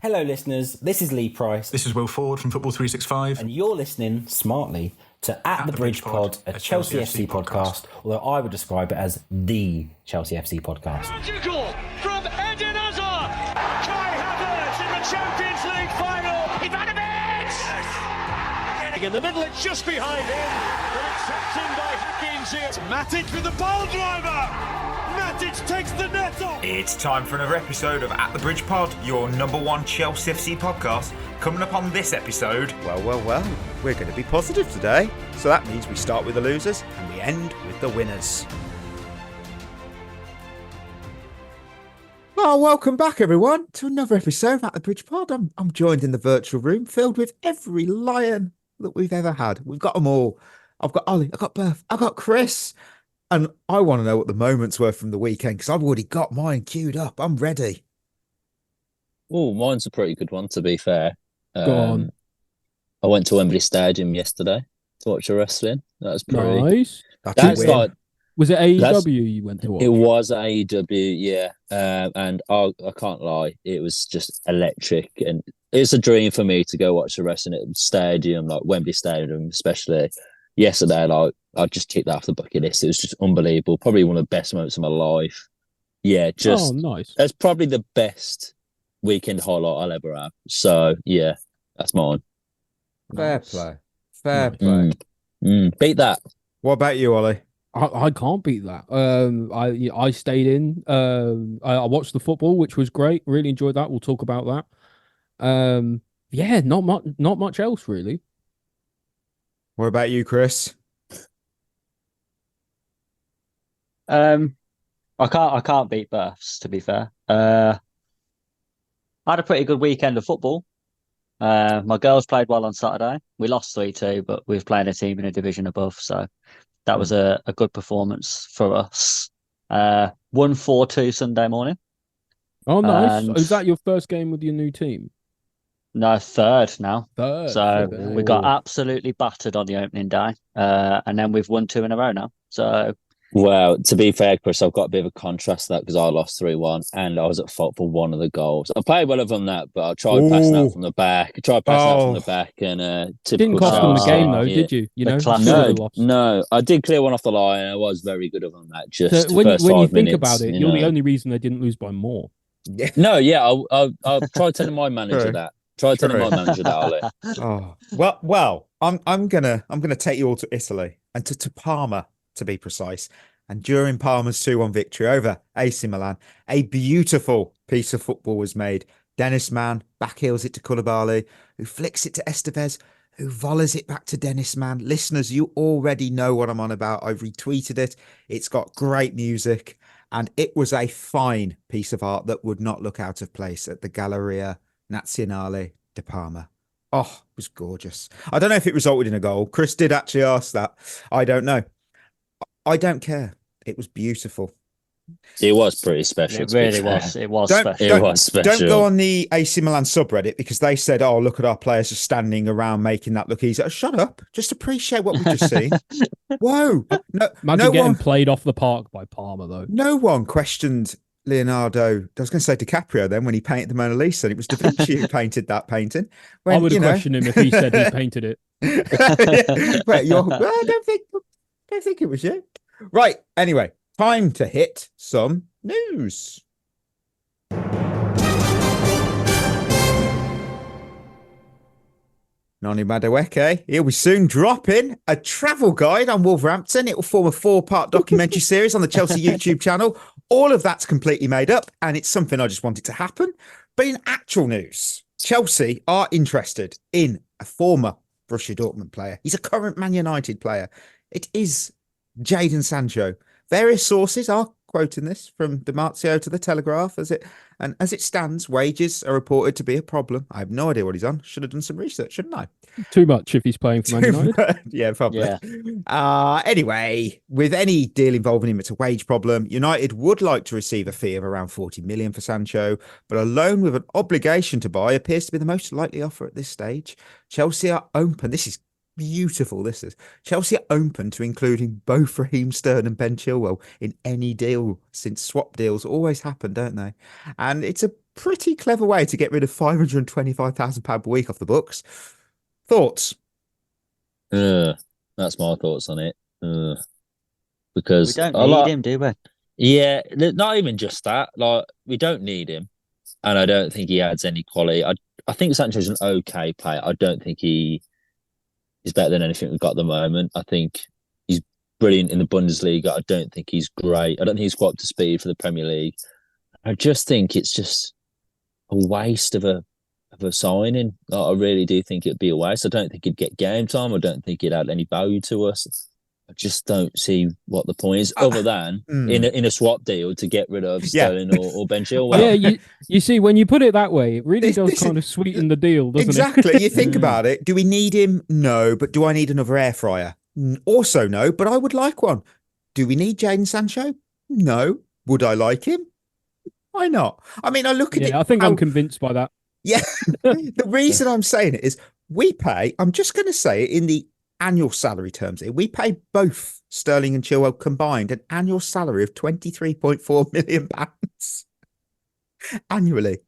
Hello, listeners. This is Lee Price. This is Will Ford from Football 365. And you're listening smartly to At the Bridge Pod, a Chelsea FC podcast, although I would describe it as the Chelsea FC podcast. Magical from Eden Hazard. Kai Havertz in the Champions League final. Ivanovic! In the middle, it's just behind him. But it's tapped in by Hakim Ziyech. Matic with the ball driver. Matic takes the net off. It's time for another episode of At the Bridge Pod, your number one Chelsea FC podcast. Coming up on this episode... Well, we're going to be positive today. So that means we start with the losers and we end with the winners. Well, welcome back, everyone, to another episode of At the Bridge Pod. I'm joined in the virtual room filled with every lion that we've ever had. We've got them all. I've got Ollie, I've got Berth, I've got Chris. And I want to know what the moments were from the weekend because I've already got mine queued up. I'm ready. Oh, mine's a pretty good one, to be fair. Go on. I went to Wembley Stadium yesterday to watch the wrestling. That was pretty Nice. That's like, was it AEW you went to watch? it was AEW, yeah. And I can't lie, it was just electric, and it's a dream for me to go watch the wrestling at stadium, like Wembley Stadium, especially. Yesterday, like I just ticked that off the bucket list. It was just unbelievable. Probably one of the best moments of my life. Yeah, just nice. That's probably the best weekend highlight I'll ever have. So yeah, that's mine. Fair play. Fair play. Beat that. What about you, Ollie? I can't beat that. I stayed in. I watched the football, which was great. Really enjoyed that. We'll talk about that. Yeah, not much else really. What about you, Chris? I can't beat Berths, to be fair. I had a pretty good weekend of football. My girls played well on Saturday. We lost 3-2, but we were playing a team in a division above, so that was a good performance for us. Won 4-2 Sunday morning. Oh, nice. And- Is that your first game with your new team? No, third now. Third. So Okay. we got absolutely battered on the opening day. And then we've won 2 in a row now. So Well, to be fair, Chris, I've got a bit of a contrast to that because I lost 3-1 and I was at fault for one of the goals. I played well other than that, but I tried passing out from the back. And Didn't cost them the game though, did you? You The know, classic. Should have lost. No, I did clear one off the line and I was very good other than that. Just So when first you 5 think minutes, about it, you're the only reason they didn't lose by more. No, yeah, I'll try telling my manager True. that. Try telling True. my manager that, Ollie. Oh, well, I'm gonna take you all to Italy and to Parma, to be precise. And during Parma's 2-1 victory over AC Milan, a beautiful piece of football was made. Dennis Mann backheels it to Koulibaly, who flicks it to Estevez, who volleys it back to Dennis Mann. Listeners, you already know what I'm on about. I've retweeted it. It's got great music, and it was a fine piece of art that would not look out of place at the Galleria Nazionale di Parma. Oh, it was gorgeous. I don't know if it resulted in a goal. Chris did actually ask that. I don't know. I don't care. It was beautiful. It was pretty special. it really was. It was Don't- special. It was special. Don't go on the AC Milan subreddit because they said, "Oh, look at our players just standing around making that look easy." Shut up. Just appreciate what we just seen. Whoa. No, Imagine no getting one, played off the park by Parma though. no one questioned Leonardo. I was going to say DiCaprio then when he painted the Mona Lisa. And it was Da Vinci who painted that painting. When, I would have questioned him if he said he painted it. Wait, I don't think it was you. Right. Anyway, time to hit some news. Noni Madueke, he'll be soon dropping a travel guide on Wolverhampton. It will form a 4-part documentary series on the Chelsea YouTube channel. All of that's completely made up, and it's something I just wanted to happen. But in actual news, Chelsea are interested in a former Borussia Dortmund player. He's a current Man United player. It is Jadon Sancho. Various sources are quoting this, from Demartio to the Telegraph, as it stands. Wages are reported to be a problem. I have no idea what he's on. Should have done some research, shouldn't I? Too much if he's playing for Man United. Yeah, probably. Yeah. Anyway, with any deal involving him, it's a wage problem. United would like to receive a fee of around 40 million for Sancho, but a loan with an obligation to buy appears to be the most likely offer at this stage. Chelsea are open. This is beautiful. This is Chelsea are open to including both Raheem Sterling and Ben Chilwell in any deal, since swap deals always happen, don't they? And it's a pretty clever way to get rid of £525,000 per week off the books. Thoughts? That's my thoughts on it. We Because don't I need him, do we? Yeah, not even just that. Like, we don't need him, and I don't think he adds any quality. I think Sancho's an okay player. I don't think he is better than anything we've got at the moment. I think he's brilliant in the Bundesliga. I don't think he's great. I don't think he's quite up to speed for the Premier League. I just think it's just a waste of a signing. Like, I really do think it'd be a waste. I don't think he'd get game time. I don't think he'd add any value to us. I just don't see what the point is, other than in a swap deal to get rid of Sterling or Ben Chilwell. Yeah, you see, when you put it that way, it really does kind of sweeten the deal, doesn't exactly. it? You think about it. Do we need him? No. But do I need another air fryer? Also, no. But I would like one. Do we need Jadon Sancho? No. Would I like him? Why not? I mean, I look at it. I think I'm convinced by that. Yeah. The reason I'm saying it is we pay, I'm just going to say it in the annual salary terms here, we pay both Sterling and Chilwell combined an annual salary of £23.4 million annually.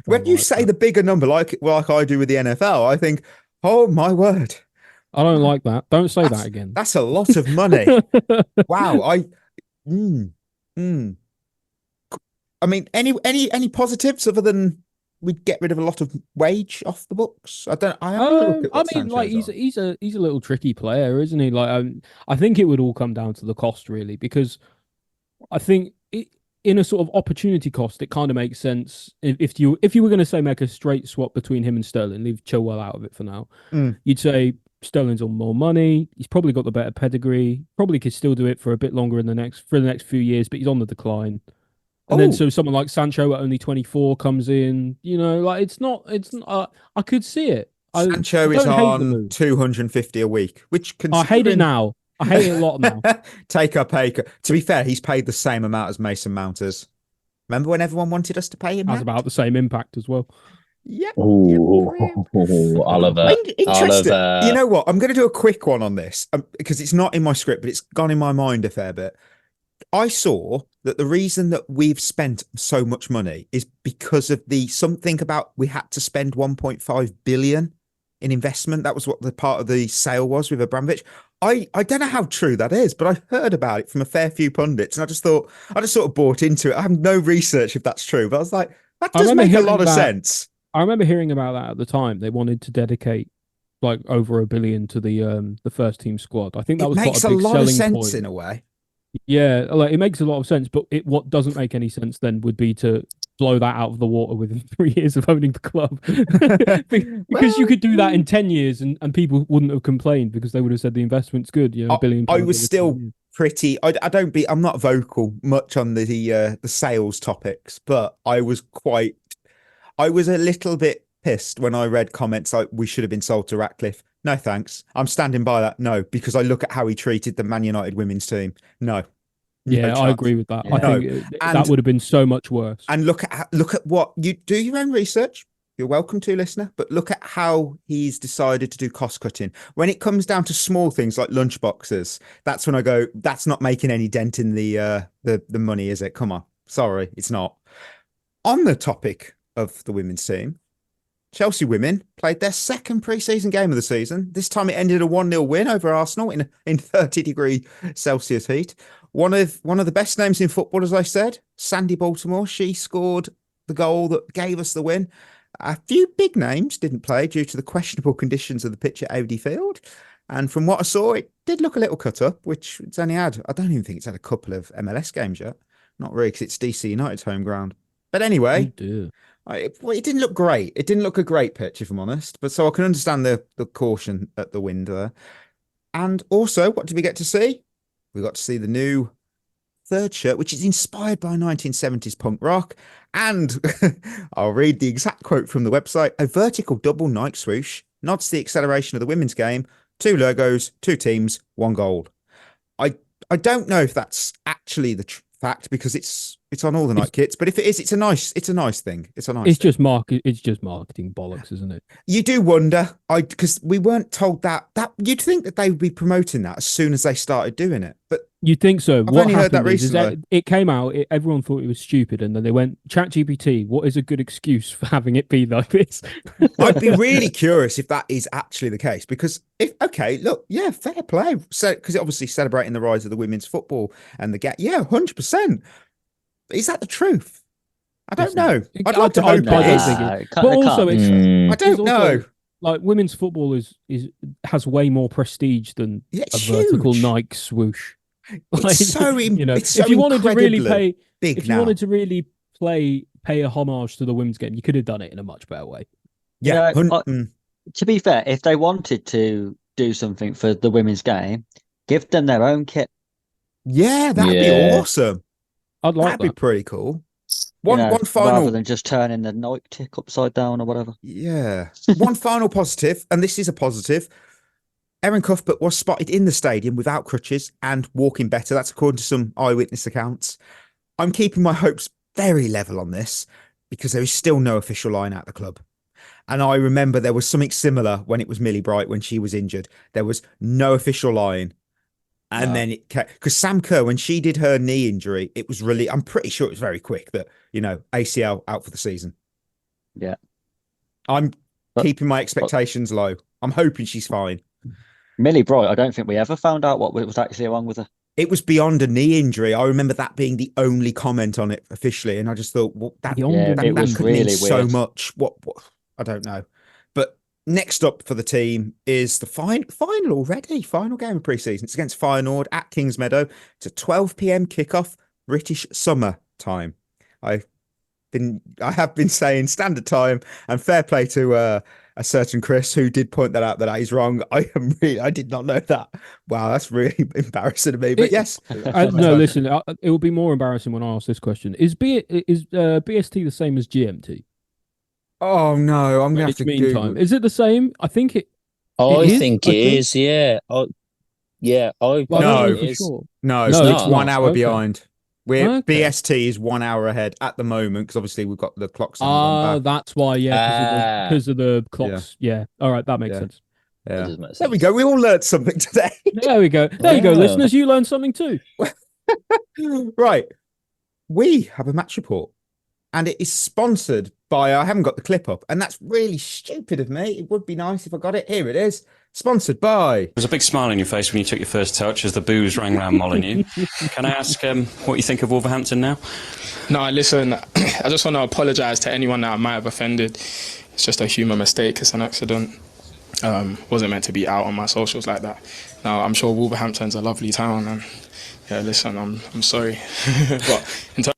When you say the bigger number, like I do with the NFL, I think, oh my word, I don't like that. Don't say that again. That's a lot of money. Wow. I mean, any positives other than we'd get rid of a lot of wage off the books? He's a little tricky player, isn't he? Like, I think it would all come down to the cost, really, because I think in a sort of opportunity cost, it kind of makes sense if you were going to say make a straight swap between him and Sterling, leave Chilwell out of it for now. You'd say Sterling's on more money. He's probably got the better pedigree. Probably could still do it for a bit longer for the next few years, but he's on the decline. And then so someone like Sancho at only 24 comes in, it's not I could see it. Sancho is on 250 a week, which I hate it now. I hate it a lot now. Take up pay. To be fair, he's paid the same amount as Mason Mount is. Remember when everyone wanted us to pay him? That's about the same impact as well. Yeah. Oliver. Interesting. You know what? I'm going to do a quick one on this because it's not in my script, but it's gone in my mind a fair bit. I saw that the reason that we've spent so much money is because of something about we had to spend 1.5 billion in investment. That was what the part of the sale was with Abramovich. I don't know how true that is, but I heard about it from a fair few pundits, and I just sort of bought into it. I have no research if that's true, but I was like, that does make a lot of sense. I remember hearing about that at the time. They wanted to dedicate like over $1 billion to the first team squad. I think that was makes quite a big lot of selling sense point. In a way. Yeah, like it makes a lot of sense, but what doesn't make any sense then would be to blow that out of the water within 3 years of owning the club. Because you could do that in 10 years and people wouldn't have complained because they would have said the investment's good. $1 billion. I was still pretty. I'm not vocal much on the sales topics, but I was a little bit pissed when I read comments like we should have been sold to Ratcliffe. No, thanks. I'm standing by that. No, because I look at how he treated the Man United women's team. No. Yeah, I agree with that. Yeah. I think that would have been so much worse. And look at what you do your own research. You're welcome to, listener, but look at how he's decided to do cost cutting. When it comes down to small things like lunch boxes, that's when I go, that's not making any dent in the money, is it? Come on. Sorry, it's not. On the topic of the women's team, Chelsea women played their second pre-season game of the season. This time it ended a 1-0 win over Arsenal in 30-degree Celsius heat. One of the best names in football, as I said, Sandy Baltimore. She scored the goal that gave us the win. A few big names didn't play due to the questionable conditions of the pitch at Audi Field. And from what I saw, it did look a little cut up, which it's only had, I don't even think it's had a couple of MLS games yet. Not really, because it's DC United's home ground. But anyway, it didn't look great. It didn't look a great pitch, if I'm honest. But so I can understand the caution at the wind there. And also, what did we get to see? We got to see the new third shirt, which is inspired by 1970s punk rock. And I'll read the exact quote from the website. A vertical double Nike swoosh nods to the acceleration of the women's game. 2 logos, 2 teams, 1 goal. I don't know if that's actually the fact because it's on all the Nike kits, but if it is, it's a nice thing. It's just marketing bollocks, isn't it? You do wonder, because we weren't told that you'd think that they would be promoting that as soon as they started doing it, but You think so? I've What only heard that happened is that recently. it came out. Everyone thought it was stupid, and then they went ChatGPT. What is a good excuse for having it be like this? I'd be really curious if that is actually the case, because if okay, look, yeah, fair play. So because it obviously celebrating the rise of the women's football and the gap, yeah, 100%. Is that the truth? I don't know. I'd like to hope I it don't is. think Nah, it. it can't- But it also, can't be it's true. I it's don't also, know. like women's football is has way more prestige than Yeah, a it's vertical huge. Nike swoosh. It's so If so you wanted to really incredibly big if you now. wanted to really pay a homage to the women's game, you could have done it in a much better way. You Yeah, know, to be fair, if they wanted to do something for the women's game, give them their own kit. yeah, that'd be Yeah. awesome. I'd like That'd be that. pretty cool. You One know, one rather final, than just turning the Nike tick upside down or whatever. yeah, one final positive, and this is a positive. Erin Cuthbert was spotted in the stadium without crutches and walking better. That's according to some eyewitness accounts. I'm keeping my hopes very level on this because there is still no official line at the club. And I remember there was something similar when it was Millie Bright when she was injured. There was no official line. And then it because Sam Kerr, when she did her knee injury, it was really, I'm pretty sure it was very quick that, ACL out for the season. Yeah. I'm But- keeping my expectations low. I'm hoping she's fine. Millie Bright, I don't think we ever found out what was actually wrong with her. It was beyond a knee injury. I remember that being the only comment on it officially. And I just thought, well, that Beyond a knee it was could really mean so weird. much. What? I don't know. But next up for the team is the final already. Final game of pre-season. It's against Feyenoord at Kingsmeadow. It's a 12 p.m. kickoff, British summer time. I have been saying standard time, and fair play to a certain Chris who did point that out that is wrong. I did not know that. Wow, that's really embarrassing to me. But yes, No, listen, it will be more embarrassing when I ask this question. Is BST the same as GMT? oh no, I'm gonna have Its to mean Google. time. Is it the same? I think it. I is, think I it think. is. Yeah. Yeah. I Well, I No. don't know it for is. sure. No, No, it's it's 1 not. hour Okay. behind. We're Okay. BST is 1 hour ahead at the moment because obviously we've got the clocks haven't gone back. That's why. Yeah, because of the Yeah. clocks. Yeah. All right, that makes Yeah. sense. It Yeah. does make sense. There we go. We all learned something today. There we go. There you go, Yeah. listeners. You learned something too. Right. We have a match report and it is sponsored by, I haven't got the clip up, and that's really stupid of me. It would be nice if I got it. Here it is. Sponsored by. There was a big smile on your face when you took your first touch as the booze rang round Molyneux. Can I ask what you think of Wolverhampton now? No, listen, I just want to apologise to anyone that I might have offended. It's just a human mistake. It's an accident. Wasn't meant to be out on my socials like that. Now, I'm sure Wolverhampton's a lovely town, and yeah, listen, I'm sorry. But in terms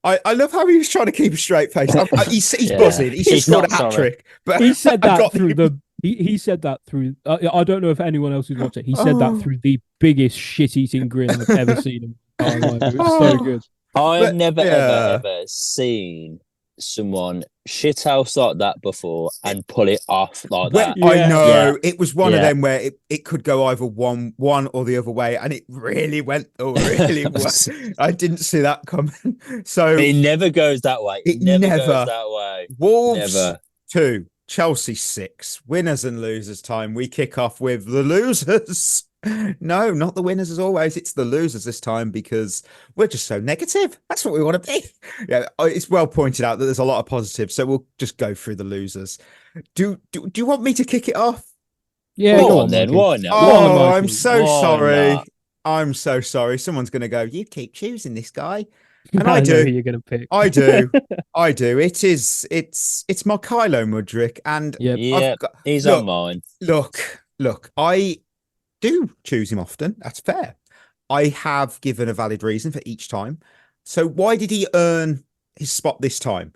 I love how he was trying to keep a straight face. He's Yeah. buzzing. He's He's scored a not hat sorry. trick. But He said I that got through the- He said that through. I don't know if anyone else who's watched it. He said that through the biggest shit-eating grin I've ever seen in my entire life. It was so good. I've But, never, yeah. ever seen someone shithouse like that before and pull it off like Well, that. I Yeah. know Yeah. it was one of Yeah. them where it could go either one or the other way, and it really went. Oh, really? was. I didn't see that coming. So It never goes that way. It never never. goes that way. Wolves Never. 2, Chelsea 6. Winners and losers time. We kick off with the losers. No, not the winners as always. It's the losers this time because we're just so negative. That's what we want to be. Yeah, it's well pointed out that there's a lot of positives, so we'll just go through the losers. Do you want me to kick it off? Yeah, Go go on then. Mikey. Why not? Oh, Mikey. I'm so Why sorry. not? I'm so sorry. Someone's going to go, you keep choosing this guy. And I I know do. who you're gonna pick. I do. I do. It's my Kylo Mudrick. And Yep. Yeah, I've got, he's look, on mine. Look, I do choose him often. That's fair. I have given a valid reason for each time. So why did he earn his spot this time?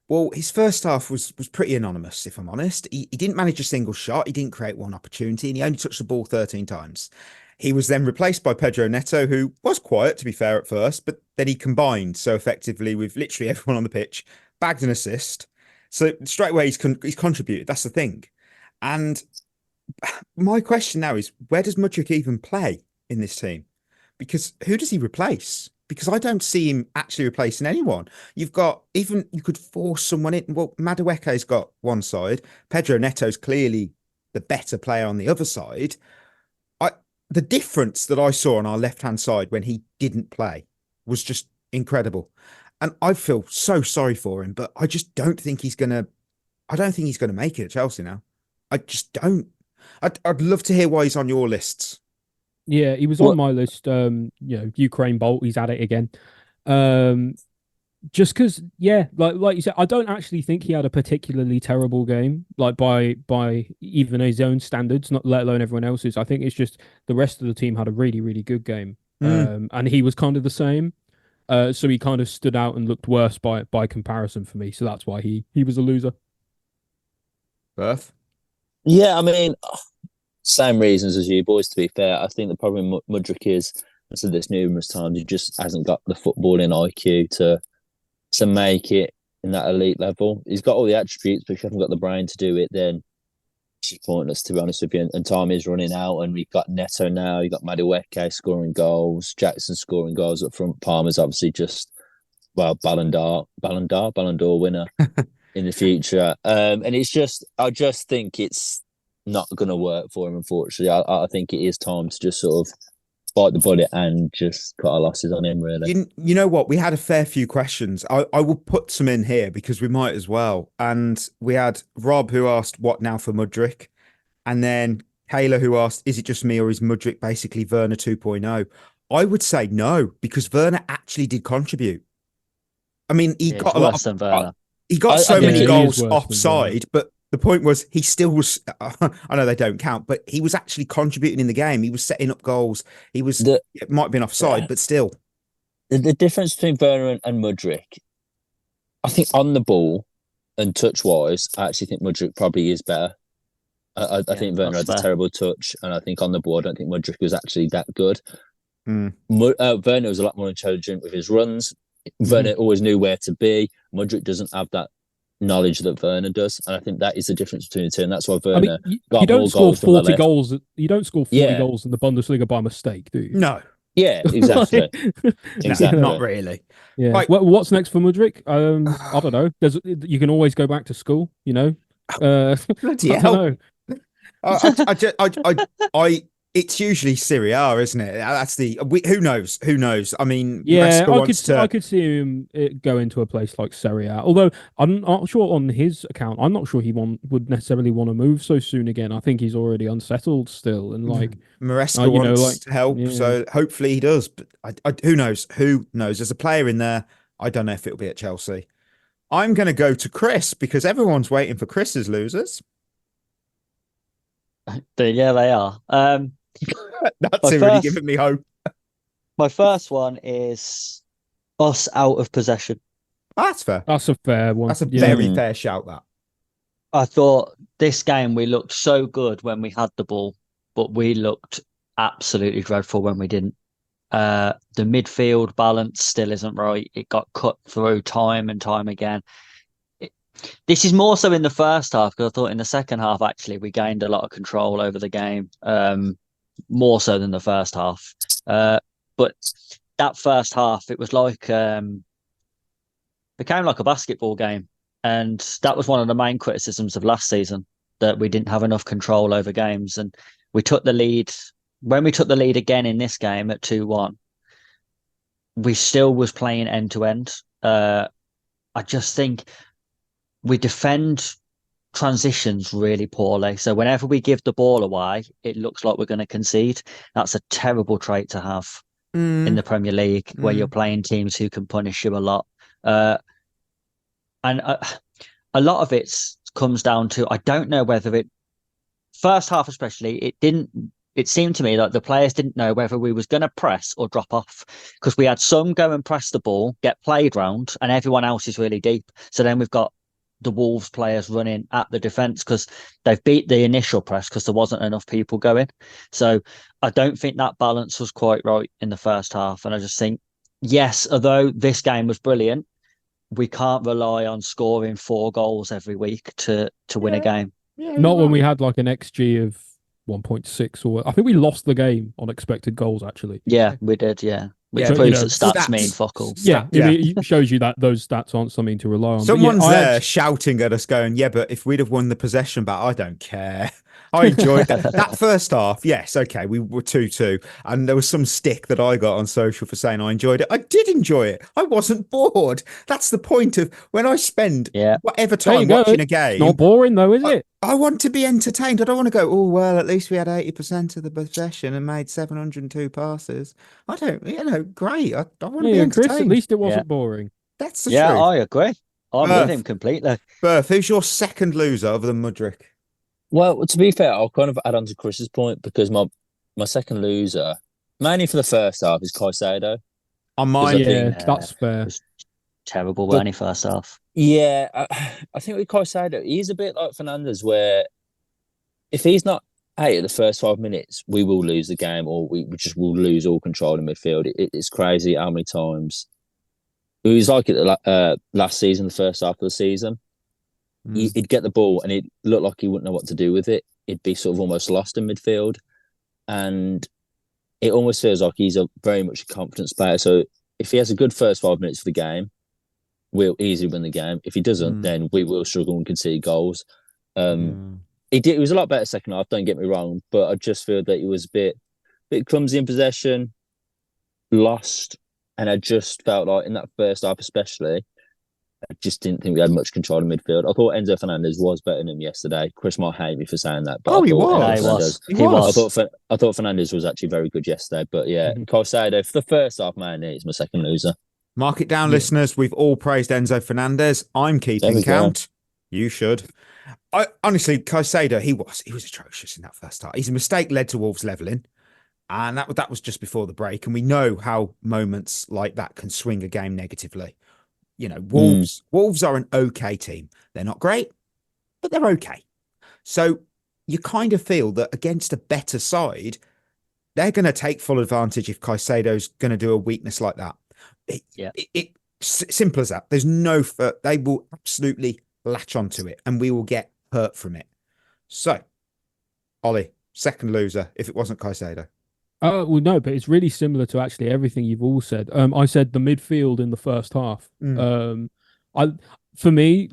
Well, his first half was pretty anonymous, if I'm honest. He didn't manage a single shot. He didn't create one opportunity, and he only touched the ball 13 times. He was then replaced by Pedro Neto, who was quiet, to be fair, at first, but then he combined so effectively with literally everyone on the pitch, bagged an assist. So straight away, he's contributed. That's the thing. And my question now is, where does Mudryk even play in this team? Because who does he replace? Because I don't see him actually replacing anyone. You've got, even you could force someone in. Well, Madueke's got one side. Pedro Neto's clearly the better player on the other side. the difference that I saw on our left-hand side when he didn't play was just incredible. And I feel so sorry for him, but I just don't think he's gonna. I don't think he's gonna make it at Chelsea now. I just don't. I'd love to hear why he's on your lists. Yeah, he was on my list. Ukraine Bolt. He's at it again. Just because, like you said, I don't actually think he had a particularly terrible game, like by even his own standards, not let alone everyone else's. I think it's just the rest of the team had a really, really good game, and he was kind of the same. So he kind of stood out and looked worse by comparison for me. So that's why he was a loser. Berth? Yeah, I mean, same reasons as you boys. To be fair, I think the problem with Mudryk is, I said this numerous times, he just hasn't got the footballing IQ to make it in that elite level. He's got all the attributes, but if you haven't got the brain to do it, then it's just pointless, to be honest with you. And time is running out, and we've got Neto now, you've got Madueke scoring goals, Jackson scoring goals up front. Palmer's obviously just, Ballon d'Or winner in the future. And it's just, I just think it's not going to work for him, unfortunately. I think it is time to just sort of bite the bullet and just cut our losses on him, really. You know what? We had a fair few questions. I will put some in here because we might as well. And we had Rob who asked, what now for Mudryk? And then Kayla who asked, is it just me or is Mudryk basically Werner 2.0? I would say no, because Werner actually did contribute. I mean, he got a lot than Werner. He got so many goals worse offside, but the point was he still was. I know they don't count, but he was actually contributing in the game. He was setting up goals. He was. It might have been offside, but still. The difference between Werner and Mudryk, I think on the ball and touch wise, I actually think Mudryk probably is better. I think Werner had a terrible touch, and I think on the ball, I don't think Mudryk was actually that good. Werner was a lot more intelligent with his runs. Werner always knew where to be. Mudryk doesn't have that knowledge that Werner does, and I think that is the difference between the two, and that's why Werner got more goals. You don't score 40 goals in the Bundesliga by mistake, do you? No. Yeah, exactly. Exactly. Not really. Yeah. Right. What's next for Mudryk? I don't know. You can always go back to school, you know. Bloody hell. It's usually Serie A, isn't it? That's who knows? Who knows? I mean, I could see him go into a place like Serie A. Although I'm not sure on his account. I'm not sure he would necessarily want to move so soon again. I think he's already unsettled still, and Maresca wants to help, so hopefully he does. But who knows? Who knows? There's a player in there. I don't know if it'll be at Chelsea. I'm going to go to Chris because everyone's waiting for Chris's losers. Yeah, they are. That's really giving me hope. My first one is us out of possession. That's fair. That's a fair one. That's a very fair shout, that. I thought this game we looked so good when we had the ball, but we looked absolutely dreadful when we didn't. The midfield balance still isn't right. It got cut through time and time again. This is more so in the first half, because I thought in the second half, actually, we gained a lot of control over the game. More so than the first half. But that first half, it was like became like a basketball game. And that was one of the main criticisms of last season, that we didn't have enough control over games. And we took the lead. When we took the lead again in this game at 2-1, we still was playing end to end. I just think we defend transitions really poorly. So whenever we give the ball away, it looks like we're going to concede. That's a terrible trait to have in the Premier League, where you're playing teams who can punish you a lot. And a lot of it comes down to, I don't know whether first half especially, it seemed to me like the players didn't know whether we was going to press or drop off, because we had some go and press the ball, get played round, and everyone else is really deep. So then we've got the Wolves players running at the defence because they've beat the initial press because there wasn't enough people going. So I don't think that balance was quite right in the first half. And I just think, yes, although this game was brilliant, we can't rely on scoring 4 goals every week to win a game. Not when we had like an XG of 1.6, or I think we lost the game on expected goals, actually. Yeah, we did. Yeah. Which Yeah, proves know, that stats stats. mean fuck all. Yeah, Yeah. it shows you that those stats aren't something to rely on. But Someone's yeah, there shouting at us, going, "Yeah, but if we'd have won the possession back, I don't care." I enjoyed that. That first half, yes, okay, we were 2-2, and there was some stick that I got on social for saying I enjoyed it. I did enjoy it. I wasn't bored. That's the point of when I spend whatever There you time go. watching a game. It's not boring though, is it? I want to be entertained. I don't want to go, oh, well, at least we had 80% of the possession and made 702 passes. I don't, great. I want to be entertained. Chris, at least it wasn't boring. That's the Yeah, truth. I agree. I'm with him completely. Berth, who's your second loser other than Mudrick? Well, to be fair, I'll kind of add on to Chris's point because my second loser, mainly for the first half, is Caicedo. On mine, that's fair. It was terrible, weren't he, first half? Yeah, I think with Caicedo, he's a bit like Fernandes, where if he's not out at the first 5 minutes, we will lose the game, or we just will lose all control in midfield. It's crazy how many times it was like it last season, the first half of the season. He'd get the ball and it looked like he wouldn't know what to do with it. It'd be sort of almost lost in midfield. And it almost feels like he's very much a confidence player. So if he has a good first 5 minutes for the game, we'll easily win the game. If he doesn't, then we will struggle and concede goals. It was a lot better second half, don't get me wrong, but I just feel that he was a bit clumsy in possession, lost, and I just felt like in that first half especially, I just didn't think we had much control in midfield. I thought Enzo Fernandez was better than him yesterday. Chris might hate me for saying that, but he was. I thought Fernandez was actually very good yesterday. But yeah, Caicedo for the first half, man, he's my second loser. Mark it down, listeners. We've all praised Enzo Fernandez. I'm keeping count. You should. I honestly, Caicedo, he was atrocious in that first half. His mistake led to Wolves levelling, and that was just before the break. And we know how moments like that can swing a game negatively. You know, Wolves are an okay team. They're not great, but they're okay. So you kind of feel that against a better side, they're going to take full advantage if Caicedo's going to do a weakness like that. Simple as that. There's no, they will absolutely latch onto it and we will get hurt from it. So, Ollie, second loser if it wasn't Caicedo. Well, no, but it's really similar to actually everything you've all said. I said the midfield in the first half. For me,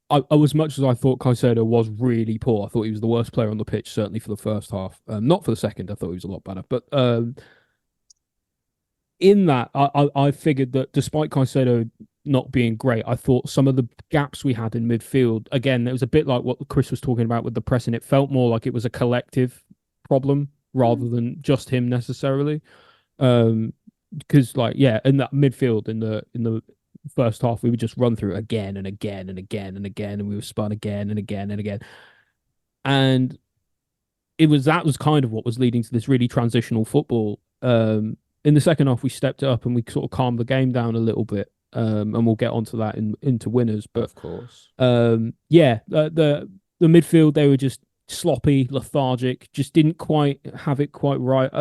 I as much as I thought Caicedo was really poor, I thought he was the worst player on the pitch, certainly for the first half. Not for the second, I thought he was a lot better. But in that, I figured that despite Caicedo not being great, I thought some of the gaps we had in midfield, again, it was a bit like what Chris was talking about with the pressing. It felt more like it was a collective problem rather than just him necessarily. Because in that midfield in the first half, we would just run through it again and again and again and again, and we were spun again and again and again. And that was kind of what was leading to this really transitional football. In the second half, we stepped it up and we sort of calmed the game down a little bit. And we'll get onto that into winners. But of course, the midfield, they were just sloppy, lethargic, just didn't quite have it quite right.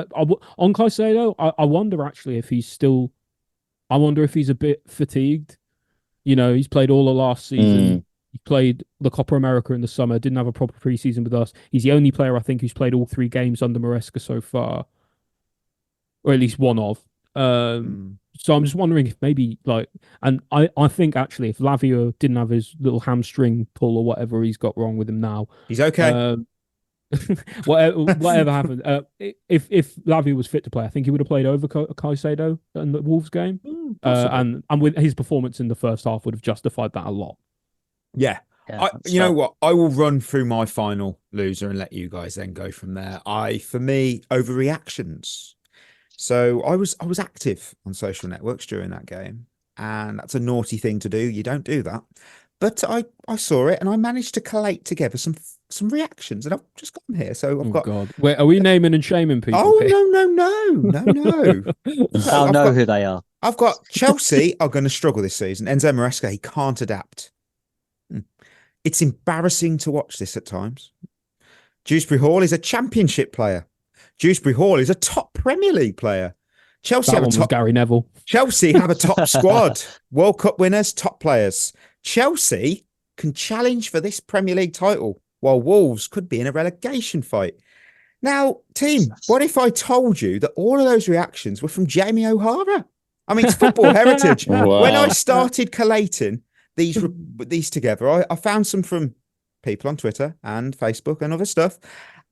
On Caicedo, I wonder actually if he's a bit fatigued. You know, he's played all the last season. He played the Copa America in the summer, didn't have a proper preseason with us. He's the only player I think who's played all 3 games under Maresca so far, or at least one of. So I'm just wondering if maybe and I think actually if Lavia didn't have his little hamstring pull or whatever he's got wrong with him now, he's okay. Whatever happened, if Lavia was fit to play, I think he would have played over Caicedo in the Wolves game, and with his performance in the first half would have justified that a lot. Yeah. You know what? I will run through my final loser and let you guys then go from there. For me, overreactions. So I was active on social networks during that game, and that's a naughty thing to do. You don't do that. But I saw it and I managed to collate together some reactions, and I've just got them here. So I've got. God, wait, are we naming and shaming people? Oh here? No. I'll know who they are. I've got Chelsea are going to struggle this season. Enzo Maresca, he can't adapt. It's embarrassing to watch this at times. Dewsbury Hall is a championship player. Dewsbury Hall is a top Premier League player. Chelsea have a top Gary Neville. Chelsea have a top squad. World Cup winners, top players. Chelsea can challenge for this Premier League title, while Wolves could be in a relegation fight. Now, team, what if I told you that all of those reactions were from Jamie O'Hara? I mean, it's football heritage. Wow. When I started collating these together, I found some from people on Twitter and Facebook and other stuff.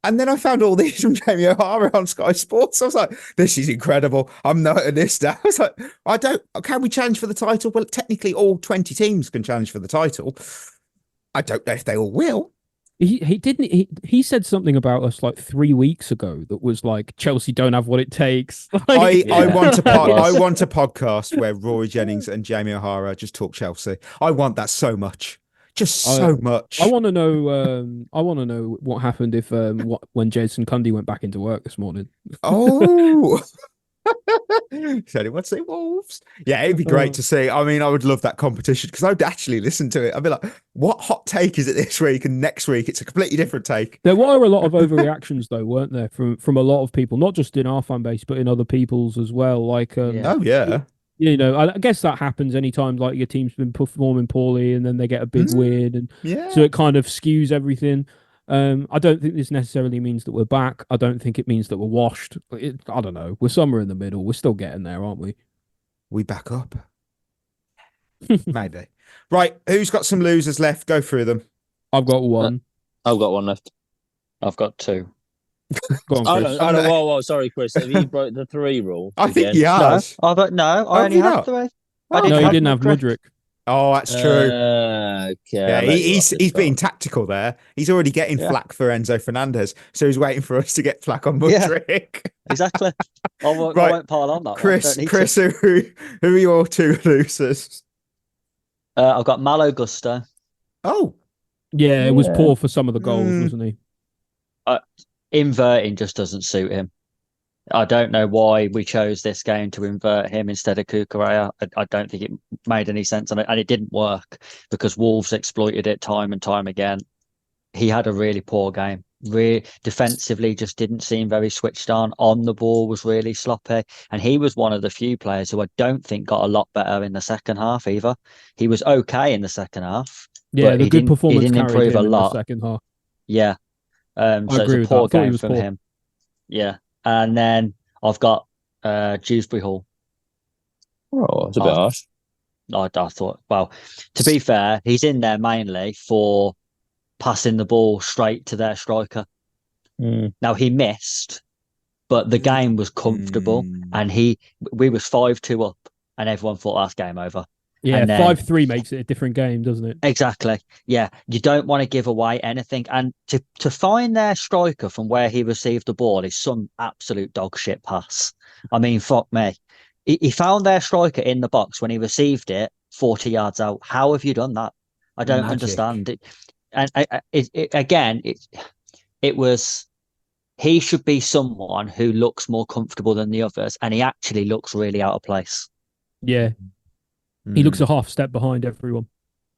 And then I found all these from Jamie O'Hara on Sky Sports. I was like, this is incredible. I'm noting this down. I was like, can we challenge for the title? Well, technically all 20 teams can challenge for the title. I don't know if they all will. He said something about us like 3 weeks ago that was like Chelsea don't have what it takes. I want a podcast where Rory Jennings and Jamie O'Hara just talk Chelsea. I want that so much. Just so much. I want to know. I want to know what happened if when Jason Cundy went back into work this morning. Oh, so anyone see Wolves? Yeah, it'd be great to see. I mean, I would love that competition because I'd actually listen to it. I'd be like, "What hot take is it this week?" And next week, it's a completely different take. There were a lot of overreactions, though, weren't there, from a lot of people, not just in our fan base, but in other people's as well. Like, oh yeah. You know, I guess that happens anytime like your team's been performing poorly and then they get a big win, and so it kind of skews everything. I don't think this necessarily means that we're back. I don't think it means that we're washed. I don't know. We're somewhere in the middle. We're still getting there, aren't we? We back up. Maybe. Right. Who's got some losers left? Go through them. I've got one. I've got one left. I've got two. Go on, Chris. Whoa, sorry, Chris. Have you broke the 3 rule? I think he has. No, I only have 3. No, he didn't have Mudryk. Oh, that's true. Okay. Yeah, he's being tactical there. He's already getting flack for Enzo Fernandez, so he's waiting for us to get flack on Mudryk. Yeah, exactly. I won't pile on that. Chris, who are your 2 losers? I've got Malo Gusto. Oh, yeah, it was poor for some of the goals, wasn't he? Inverting just doesn't suit him. I don't know why we chose this game to invert him instead of Kukurea. I don't think it made any sense, and it didn't work because Wolves exploited it time and time again. He had a really poor game. Defensively, just didn't seem very switched on. On the ball was really sloppy, and he was one of the few players who I don't think got a lot better in the second half either. He was okay in the second half. Yeah, the good performance he didn't improve a lot. In the second half. Yeah. So it's a poor game from him. Yeah. And then I've got Dewsbury Hall. Oh, it's a bit harsh. I thought, well, to be fair, he's in there mainly for passing the ball straight to their striker. Now, he missed, but the game was comfortable, and we was 5-2 up, and everyone thought that's game over. Yeah, 5-3 makes it a different game, doesn't it? Exactly. Yeah, you don't want to give away anything. And to find their striker from where he received the ball is some absolute dog shit pass. I mean, fuck me. He found their striker in the box when he received it 40 yards out. How have you done that? I don't understand it. And it was... He should be someone who looks more comfortable than the others, and he actually looks really out of place. Yeah. He looks a half step behind everyone.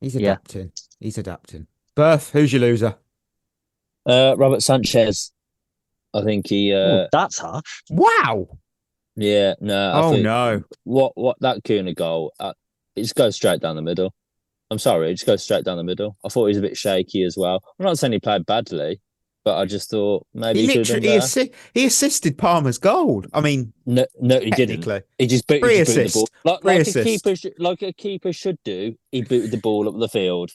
He's adapting. Yeah. He's adapting. Berth, who's your loser? Robert Sanchez. I think he... that's harsh. Wow. Yeah, no. No. What that Kuna goal, it just goes straight down the middle. I'm sorry, it just goes straight down the middle. I thought he was a bit shaky as well. I'm not saying he played badly, but I just thought maybe he should have done better. He assisted Palmer's goal. I mean, no, he didn't. He just booted the ball like a keeper should do. He booted the ball up the field.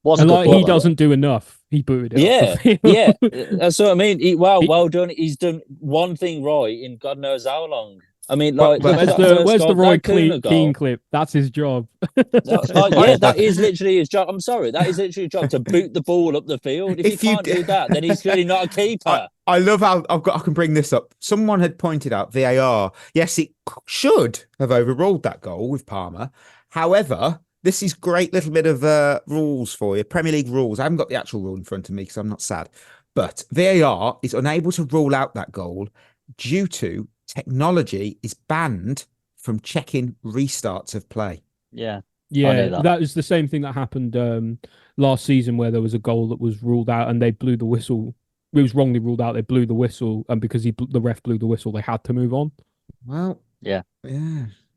He doesn't do enough. He booted it. Up the field. Yeah. That's what I mean. Well done. He's done one thing right in God knows how long. I mean, like, where's the Roy Keane clip? That's his job. That is literally his job. I'm sorry, that is literally his job to boot the ball up the field. If he can't do that, then he's clearly not a keeper. I love how I can bring this up. Someone had pointed out VAR. Yes, it should have overruled that goal with Palmer. However, this is great little bit of rules for you. Premier League rules. I haven't got the actual rule in front of me because I'm not sad. But VAR is unable to rule out that goal due to technology is banned from checking restarts of play. Yeah. That was the same thing that happened last season where there was a goal that was ruled out and they blew the whistle. It was wrongly ruled out. They blew the whistle, and because the ref blew the whistle, they had to move on. Well, yeah.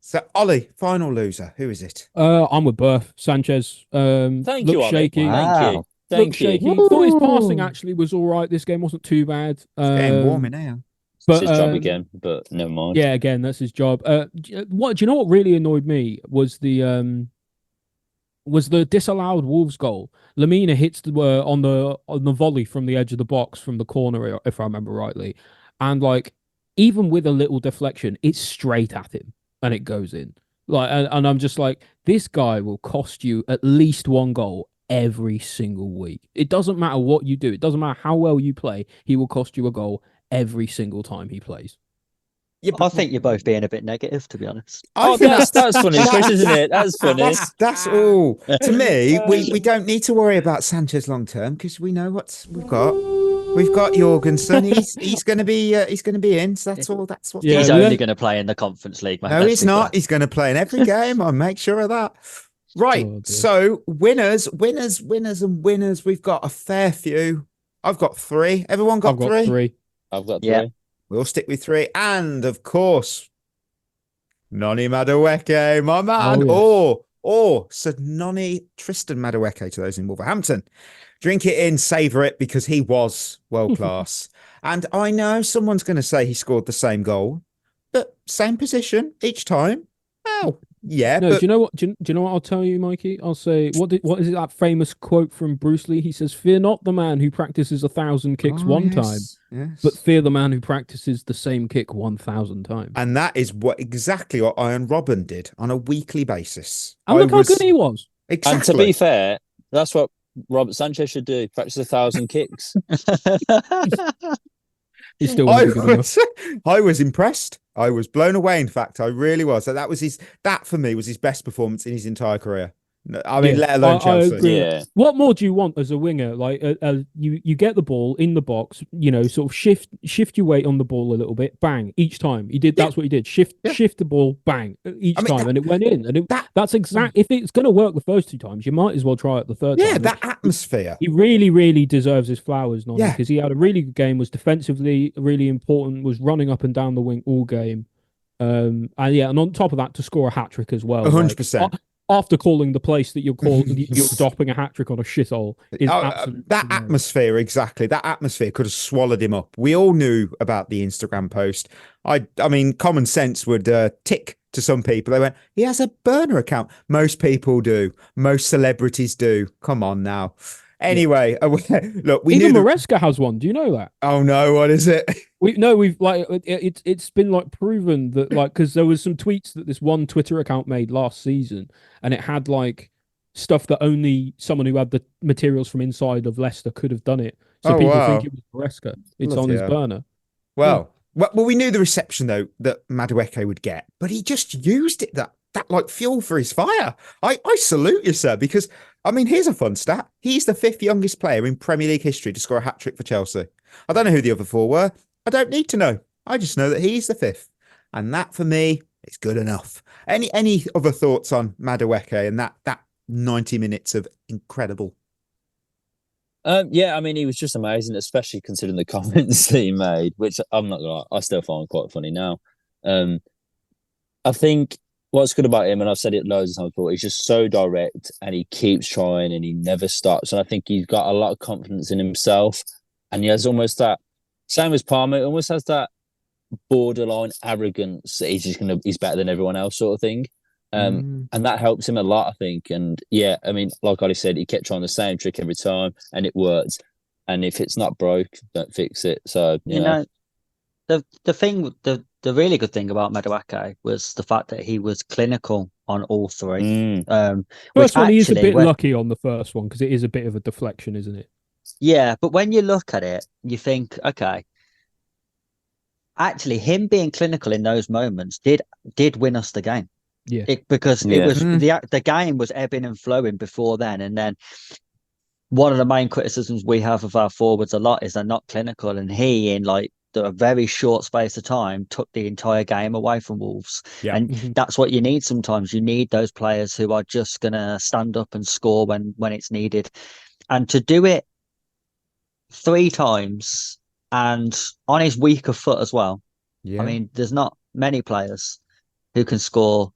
So, Ollie, final loser. Who is it? I'm with Berth. Sanchez. Thank you, Ollie. Shaky. Wow. Thank you. Shaky. Thought his passing actually was all right. This game wasn't too bad. It's getting warmer now. It's his job again, but never mind. Yeah, again, that's his job. What do you know? What really annoyed me was the disallowed Wolves goal. Lamina hits on the volley from the edge of the box from the corner, if I remember rightly, and like even with a little deflection, it's straight at him and it goes in. Like, and I'm just like, this guy will cost you at least one goal every single week. It doesn't matter what you do. It doesn't matter how well you play. He will cost you a goal every single time he plays. Yeah, I think you're both being a bit negative, to be honest. Oh, that's funny, Chris, isn't it? That's funny. That's all. To me, we don't need to worry about Sanchez long term because we know what we've got. We've got Jorgensen. He's going to be in. So that's all. That's what. Yeah, he's only going to play in the Conference League. No, he's not. He's going to play in every game. I'll make sure of that. Right. So winners. We've got a fair few. I've got 3. Everyone got 3? I've got 3. Yeah. We'll stick with 3. And of course, Noni Madueke, my man. So Noni Tristan Madueke to those in Wolverhampton. Drink it in, savour it, because he was world class. And I know someone's going to say he scored the same goal, but same position each time. Oh, yeah. No, do you know what? Do you know what I'll tell you, Mikey? I'll say what is it, that famous quote from Bruce Lee? He says, "Fear not the man who practices 1,000 kicks one time, but fear the man who practices the same kick 1,000 times." And that is exactly what Iron Robin did on a weekly basis. And look how good he was. Exactly. And to be fair, that's what Robert Sanchez should do: practice 1,000 kicks. He's still good enough. I was impressed. I was blown away. In fact, I really was. So that for me was his best performance in his entire career. I mean, let alone Chelsea. I agree. Yeah. What more do you want as a winger? Like, you get the ball in the box, sort of shift your weight on the ball a little bit, bang, each time. He did. That's what he did. Shift the ball, bang, each time, and it went in. And that's exact. If it's going to work the first 2 times, you might as well try it the third time. Yeah, that atmosphere. He really, really deserves his flowers, Noni, because he had a really good game. Was defensively really important. Was running up and down the wing all game. And on top of that, to score a hat trick as well. 100%. After calling the place that you're dopping a hat trick on a shithole is absolutely that atmosphere, exactly. That atmosphere could have swallowed him up. We all knew about the Instagram post. I mean, common sense would tick to some people. They went, he has a burner account. Most people do. Most celebrities do. Come on now. Anyway, look, even Maresca has one. Do you know that? Oh no, what is it? We've like it's been like proven that like because there was some tweets that this one Twitter account made last season, and it had like stuff that only someone who had the materials from inside of Leicester could have done it. So people think it was Maresca. It's on his burner. Well, we knew the reception though that Madueke would get, but he just used it that like fuel for his fire. I salute you, sir, because I mean, here's a fun stat. He's the 5th youngest player in Premier League history to score a hat-trick for Chelsea. I don't know who the other 4 were. I don't need to know. I just know that he's the 5th. And that, for me, is good enough. Any other thoughts on Madueke and that 90 minutes of incredible? Yeah, I mean, he was just amazing, especially considering the comments that he made, which I'm not gonna lie, I still find quite funny now. I think what's good about him, and I've said it loads of times before, he's just so direct and he keeps trying and he never stops. And I think he's got a lot of confidence in himself, and he has almost that, same as Palmer, he almost has that borderline arrogance that he's better than everyone else sort of thing. And that helps him a lot, I think. And yeah, I mean, like Ollie said, he kept trying the same trick every time and it worked. And if it's not broke, don't fix it. So, you know. The really good thing about Madueke was the fact that he was clinical on all 3. First one, he is a bit lucky on the first one because it is a bit of a deflection, isn't it? Yeah, but when you look at it, you think, okay, actually, him being clinical in those moments did win us the game. Yeah, because it was the game was ebbing and flowing before then, and then one of the main criticisms we have of our forwards a lot is they're not clinical, and he in like a very short space of time took the entire game away from Wolves. Yeah. And that's what you need sometimes. You need those players who are just going to stand up and score when it's needed. And to do it 3 times and on his weaker foot as well. Yeah. I mean, there's not many players who can score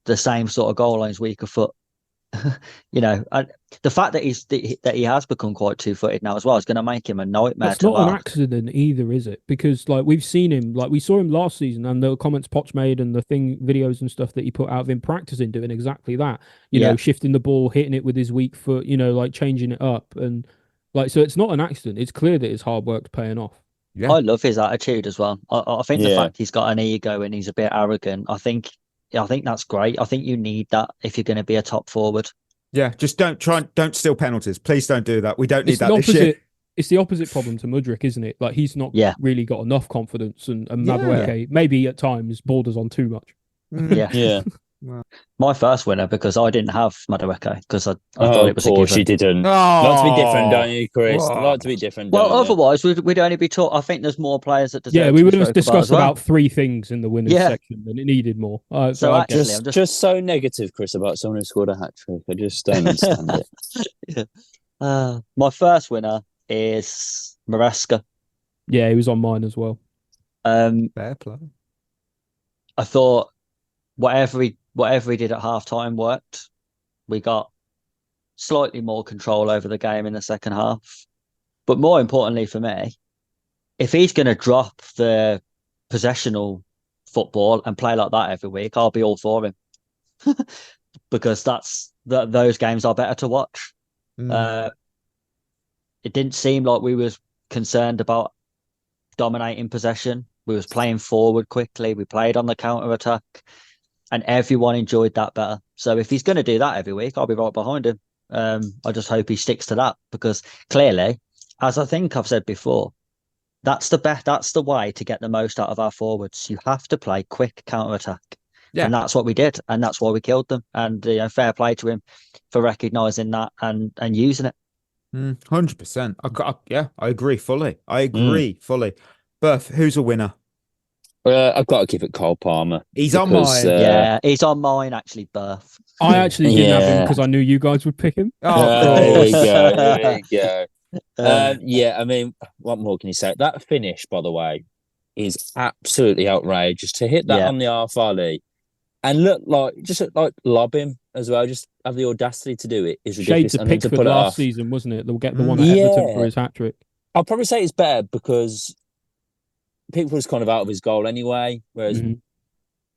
the same sort of goal on his weaker foot. you know, the fact that he has become quite 2-footed now as well is going to make him a nightmare. That's not an accident either, is it? Because like we've seen him, like we saw him last season, and the comments Poch made and the videos and stuff that he put out of him practicing doing exactly that. You know, shifting the ball, hitting it with his weak foot. You know, like changing it up, and like so it's not an accident. It's clear that his hard work's paying off. Yeah. I love his attitude as well. I think the fact he's got an ego and he's a bit arrogant, I think that's great. I think you need that if you're going to be a top forward. Yeah, just don't steal penalties. Please don't do that. We don't need that this year. It's the opposite problem to Mudryk, isn't it? Like he's not really got enough confidence, and Madueke maybe at times borders on too much. Yeah. My first winner, because I didn't have Madueke, because I thought it was a given. You didn't. Like to be different, don't you, Chris? Like to be different. Well, otherwise we'd only be taught. I think there's more players that deserve. Yeah, we would have discussed about 3 things in the winners section, and it needed more. So actually, I'm just so negative, Chris, about someone who scored a hat trick. I just don't understand it. My first winner is Maresca. Yeah, he was on mine as well. Fair play. I thought whatever he did at halftime worked. We got slightly more control over the game in the second half. But more importantly for me, if he's going to drop the possessional football and play like that every week, I'll be all for him. Because those games are better to watch. It didn't seem like we was concerned about dominating possession. We was playing forward quickly. We played on the counter attack. And everyone enjoyed that better. So if he's going to do that every week, I'll be right behind him. I just hope he sticks to that, because clearly, as I think I've said before, that's the way to get the most out of our forwards. You have to play quick counter attack, and that's what we did, and that's why we killed them. And fair play to him for recognising that and using it. 100%. I agree fully. Fully. Berth, who's a winner? I've got to give it Cole Palmer. He's on mine. He's on mine, actually, Berth. I actually didn't have him because I knew you guys would pick him. There you go. I mean, what more can you say? That finish, by the way, is absolutely outrageous. To hit that on the half volley and look like lob him as well, just have the audacity to do it is ridiculous. Shades of Pickford last season, wasn't it? They'll get the one at Everton for his hat trick. I'll probably say it's better because Pickford was kind of out of his goal anyway, whereas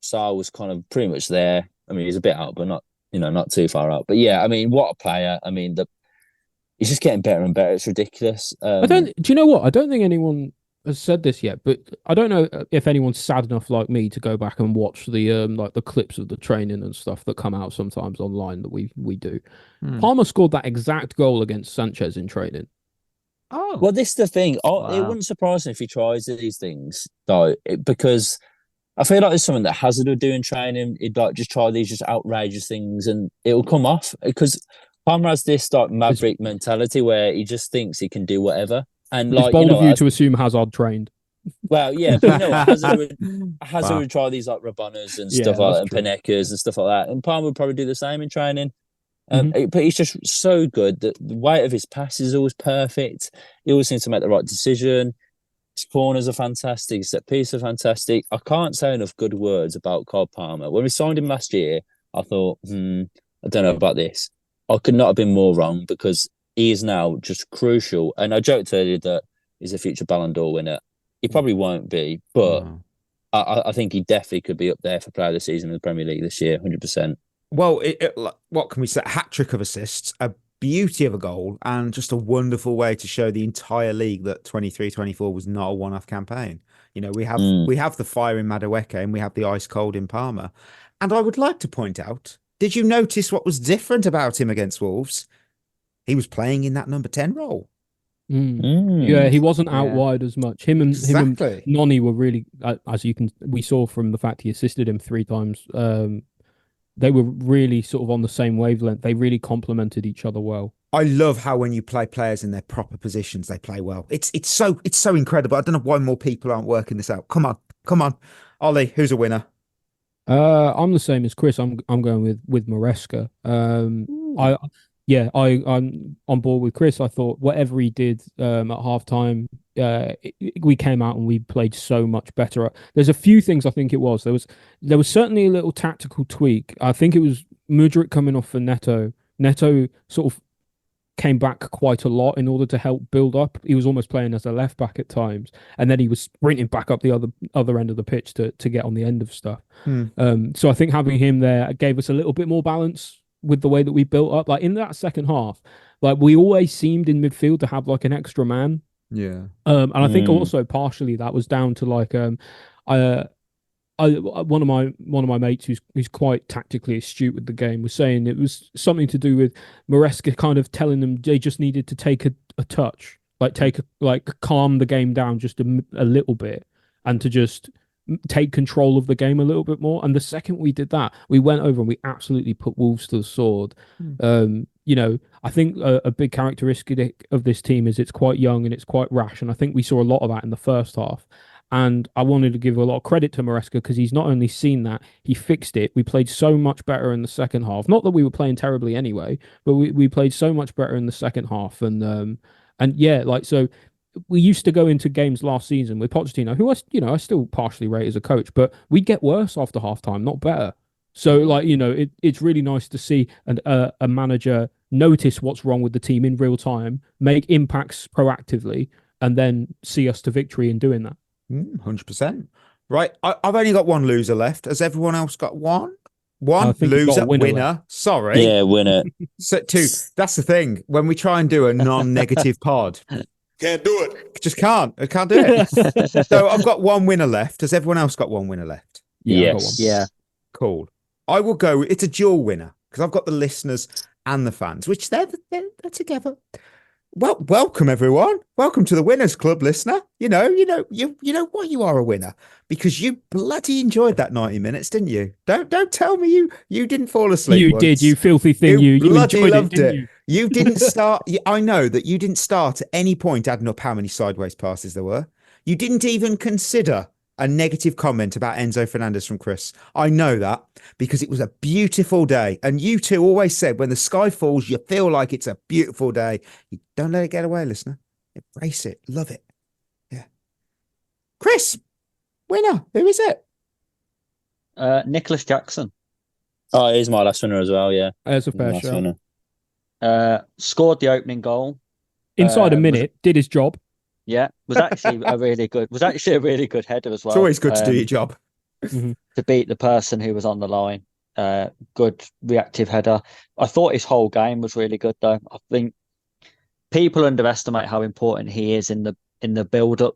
Sarr was kind of pretty much there. I mean, he's a bit out, but not too far out. But yeah, I mean, what a player! I mean, he's just getting better and better. It's ridiculous. Do you know what? I don't think anyone has said this yet, but I don't know if anyone's sad enough like me to go back and watch the like the clips of the training and stuff that come out sometimes online that we do. Palmer scored that exact goal against Sanchez in training. Oh, well, this is the thing. It wouldn't surprise me if he tries these things, though, because I feel like there's something that Hazard would do in training. He'd like just try these just outrageous things, and it'll come off. Because Palmer has this like maverick mentality where he just thinks he can do whatever. And it's bold of you to assume Hazard trained. Well, yeah, but Hazard would try these like Rabonas and stuff like that, and Panekas and stuff like that, and Palmer would probably do the same in training. But he's just so good that the weight of his pass is always perfect. He always seems to make the right decision. His corners are fantastic. His set piece are fantastic. I can't say enough good words about Cole Palmer. When we signed him last year, I thought, I don't know about this. I could not have been more wrong, because he is now just crucial. And I joked earlier that he's a future Ballon d'Or winner. He probably won't be, but I think he definitely could be up there for Player of the Season in the Premier League this year, 100%. Well, what can we say? Hat trick of assists, a beauty of a goal, and just a wonderful way to show the entire league that 23-24 was not a one-off campaign. You know, we have the fire in Madueke and we have the ice cold in Palmer. And I would like to point out, did you notice what was different about him against Wolves? He was playing in that number 10 role. Yeah, he wasn't out wide as much. Him and Noni were really, as we saw from the fact he assisted him 3 times. They were really sort of on the same wavelength. They really complemented each other well. I love how when you play players in their proper positions, they play well. It's so incredible. I don't know why more people aren't working this out. Come on, Ollie. Who's a winner? I'm the same as Chris. I'm going with Maresca. I'm on board with Chris. I thought whatever he did at halftime, we came out and we played so much better. There's a few things I think it was. There was certainly a little tactical tweak. I think it was Mudryk coming off for Neto Neto sort of came back quite a lot in order to help build up. He was almost playing as a left back at times, and then he was sprinting back up the other end of the pitch to get on the end of stuff. So I think having him there gave us a little bit more balance with the way that we built up. Like in that second half, like we always seemed in midfield to have like an extra man. Yeah. And I think also partially that was down to like one of my mates who's quite tactically astute with the game was saying it was something to do with Maresca kind of telling them they just needed to take a touch, like calm the game down just a little bit, and to just take control of the game a little bit more. And the second we did that, we went over and we absolutely put Wolves to the sword. I think a big characteristic of this team is it's quite young and it's quite rash, and I think we saw a lot of that in the first half. And I wanted to give a lot of credit to Maresca because he's not only seen that, he fixed it. We played so much better in the second half. Not that we were playing terribly anyway, but we played so much better in the second half. And yeah, like, so we used to go into games last season with Pochettino, who I still partially rate as a coach, but we'd get worse after halftime, not better. So like, it's really nice to see a manager notice what's wrong with the team in real time, make impacts proactively, and then see us to victory in doing that. 100%. Right. I've only got one loser left. Has everyone else got one? One loser, winner. Sorry. Yeah, winner. So two. That's the thing. When we try and do a non-negative pod, can't do it. Just can't. I can't do it. So I've got one winner left. Has everyone else got one winner left? Yes. Yeah. Cool. I will go. It's a dual winner because I've got the listeners and the fans, which they're together. Well, welcome everyone. Welcome to the Winners Club, listener. You know what, you are a winner because you bloody enjoyed that 90 minutes, didn't you? Don't tell me you didn't fall asleep. You once. Did, you filthy thing. You bloody enjoyed loved it. it. You didn't start. I know that you didn't start at any point adding up how many sideways passes there were. You didn't even consider a negative comment about Enzo Fernandez from Chris. I know that because it was a beautiful day. And you two always said when the sky falls, you feel like it's a beautiful day. You don't let it get away, listener. Embrace it. Love it. Yeah. Chris, winner. Who is it? Nicholas Jackson. Oh, he's my last winner as well, yeah. That's a fair shot. Scored the opening goal. Inside a minute, did his job. Yeah, was actually a really good header as well. It's always good to do your job. To beat the person who was on the line. Good reactive header. I thought his whole game was really good though. I think people underestimate how important he is in the build up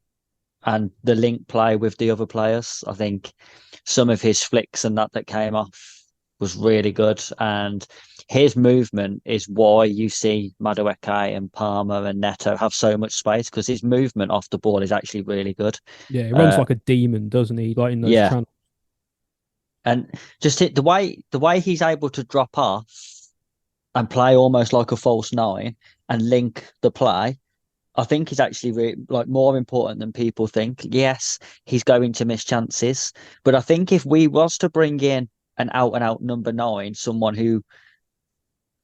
and the link play with the other players. I think some of his flicks and that came off was really good, and his movement is why you see Madueke and Palmer and Neto have so much space, because his movement off the ball is actually really good. Yeah, he runs like a demon, doesn't he? Like in those channels. And just the way he's able to drop off and play almost like a false nine and link the play, I think is actually more important than people think. Yes, he's going to miss chances, but I think if we was to bring in an out-and-out number 9, someone who,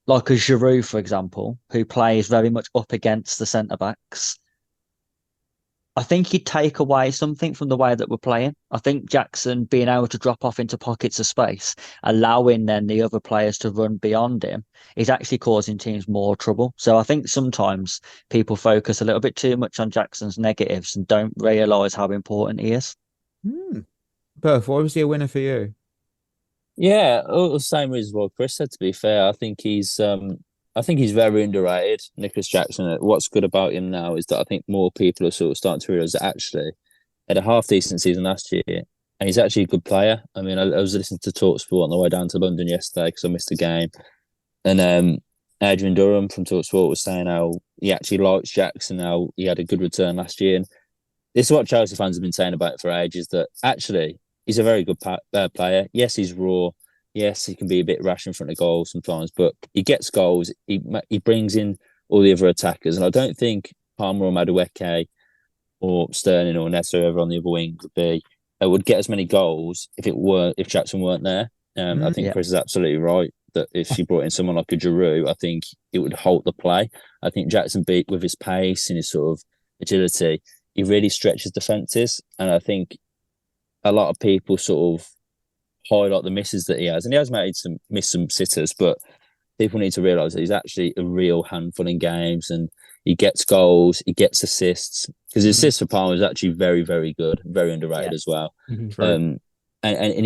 like a Giroud, for example, who plays very much up against the centre-backs, I think he'd take away something from the way that we're playing. I think Jackson being able to drop off into pockets of space, allowing then the other players to run beyond him, is actually causing teams more trouble. So I think sometimes people focus a little bit too much on Jackson's negatives and don't realise how important he is. Berth, why was he a winner for you? Yeah, the same reason what Chris said, to be fair. I think he's very underrated, Nicholas Jackson. What's good about him now is that I think more people are sort of starting to realise that actually he had a half-decent season last year and he's actually a good player. I mean, I was listening to TalkSport on the way down to London yesterday because I missed the game. And Adrian Durham from TalkSport was saying how he actually likes Jackson, how he had a good return last year. And this is what Chelsea fans have been saying about it for ages, that actually he's a very good player. Yes, he's raw. Yes, he can be a bit rash in front of goals sometimes, but he gets goals. He brings in all the other attackers, and I don't think Palmer or Madueke or Sterling or Neto, whoever on the other wing would get as many goals if Jackson weren't there. I think Chris is absolutely right that if you brought in someone like a Giroud, I think it would halt the play. I think Jackson, with his pace and his sort of agility, he really stretches defences, and I think a lot of people sort of highlight the misses that he has, and he has missed some sitters, but I people need to realise that he's actually a real handful in games, and he gets goals, he gets assists. Because his assists for Palmer is actually very, very good, very underrated as well. And